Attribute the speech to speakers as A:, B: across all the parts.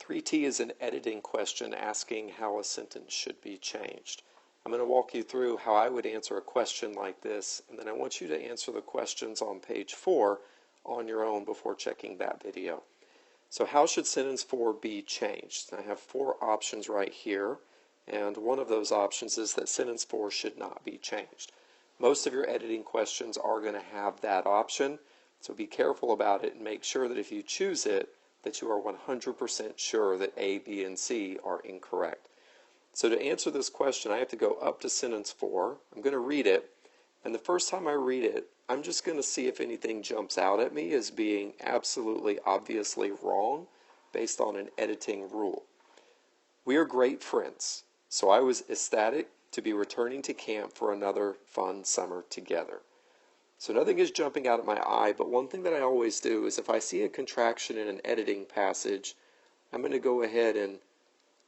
A: 3T is an editing question asking how a sentence should be changed. I'm going to walk you through how I would answer a question like this, and then I want you to answer the questions on page 4 on your own before checking that video. So how should sentence 4 be changed? I have 4 options right here, and one of those options is that sentence 4 should not be changed. Most of your editing questions are going to have that option, so be careful about it and make sure that if you choose it, that you are 100% sure that A, B, and C are incorrect. So to answer this question, I have to go up to sentence 4. I'm going to read it, and the first time I read it, I'm just going to see if anything jumps out at me as being absolutely obviously wrong based on an editing rule. We are great friends, so I was ecstatic to be returning to camp for another fun summer together. So nothing is jumping out at my eye, but one thing that I always do is if I see a contraction in an editing passage, I'm going to go ahead and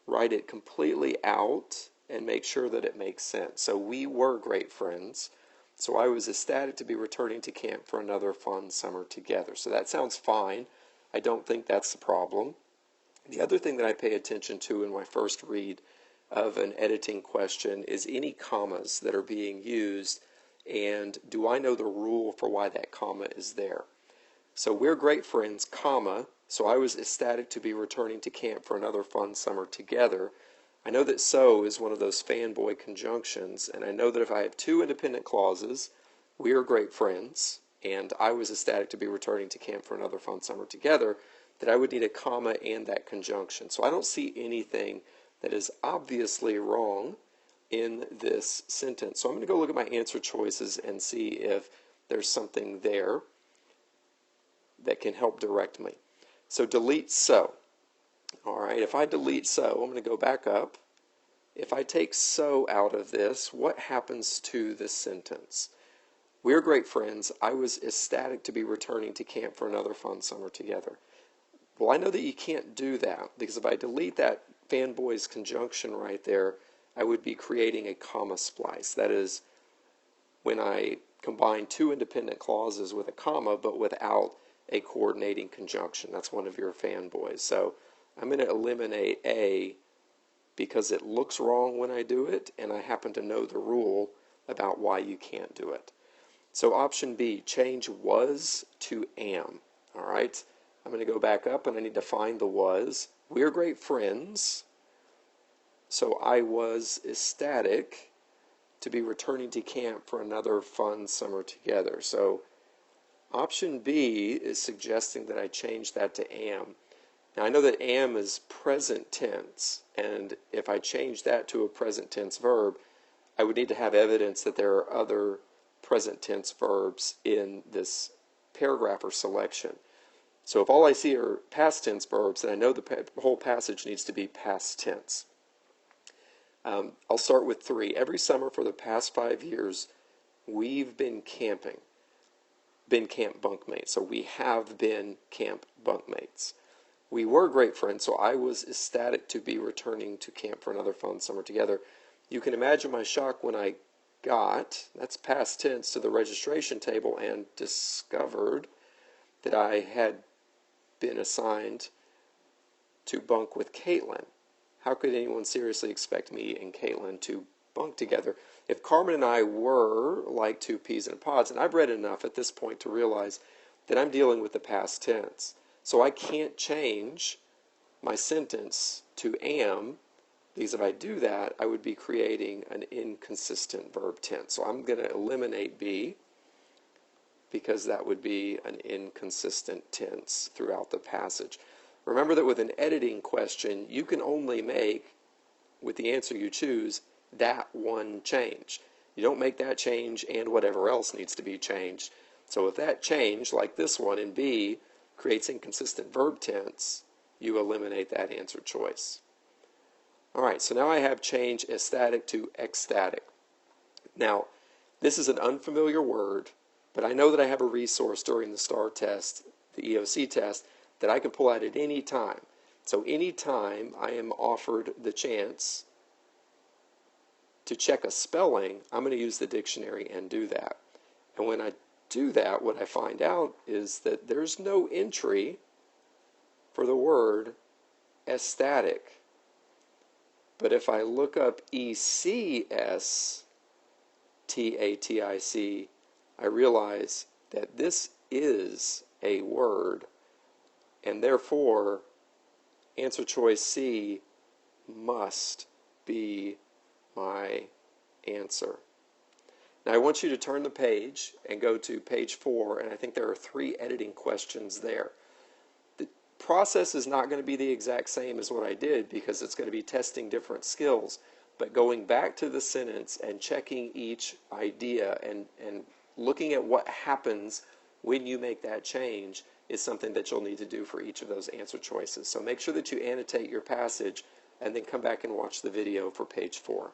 A: write it completely out and make sure that it makes sense. So we were great friends, so I was ecstatic to be returning to camp for another fun summer together. So that sounds fine. I don't think that's the problem. The other thing that I pay attention to in my first read of an editing question is any commas that are being used, and do I know the rule for why that comma is there? So we're great friends, comma, so I was ecstatic to be returning to camp for another fun summer together. I know that so is one of those fanboy conjunctions, and I know that if I have 2 independent clauses, we are great friends, and I was ecstatic to be returning to camp for another fun summer together, that I would need a comma and that conjunction. So I don't see anything that is obviously wrong in this sentence. So I'm going to go look at my answer choices and see if there's something there that can help direct me. So delete so. All right, if I delete so, I'm going to go back up. If I take so out of this, what happens to this sentence? We're great friends. I was ecstatic to be returning to camp for another fun summer together. Well, I know that you can't do that because if I delete that fanboy's conjunction right there, I would be creating a comma splice. That is, when I combine 2 independent clauses with a comma but without a coordinating conjunction. That's one of your fanboys. So I'm going to eliminate A because it looks wrong when I do it, and I happen to know the rule about why you can't do it. So option B, change was to am. All right, I'm going to go back up and I need to find the was. We're great friends, so I was ecstatic to be returning to camp for another fun summer together. So option B is suggesting that I change that to am. Now I know that am is present tense, and if I change that to a present tense verb, I would need to have evidence that there are other present tense verbs in this paragraph or selection. So if all I see are past tense verbs, then I know the whole passage needs to be past tense. I'll start with 3. Every summer for the past 5 years, we've been camping. Been camp bunkmates. So we have been camp bunkmates. We were great friends, so I was ecstatic to be returning to camp for another fun summer together. You can imagine my shock when I got, that's past tense, to the registration table and discovered that I had been assigned to bunk with Caitlin. How could anyone seriously expect me and Caitlin to bunk together? If Carmen and I were like 2 peas in pods, and I've read enough at this point to realize that I'm dealing with the past tense. So I can't change my sentence to am, because if I do that, I would be creating an inconsistent verb tense. So I'm going to eliminate B, because that would be an inconsistent tense throughout the passage. Remember that with an editing question, you can only make, with the answer you choose, that one change. You don't make that change and whatever else needs to be changed. So if that change, like this one in B, creates inconsistent verb tense, you eliminate that answer choice. All right, so now I have change ecstatic to ecstatic. Now, this is an unfamiliar word, but I know that I have a resource during the STAR test, the EOC test, that I can pull out at any time. So any time I am offered the chance to check a spelling, I'm going to use the dictionary and do that. And when I do that, what I find out is that there's no entry for the word aesthetic. But if I look up ECSTATIC, I realize that this is a word, and therefore answer choice C must be my answer. Now I want you to turn the page and go to page 4, and I think there are 3 editing questions there. The process is not going to be the exact same as what I did because it's going to be testing different skills, but going back to the sentence and checking each idea and looking at what happens when you make that change is something that you'll need to do for each of those answer choices. So make sure that you annotate your passage and then come back and watch the video for page 4.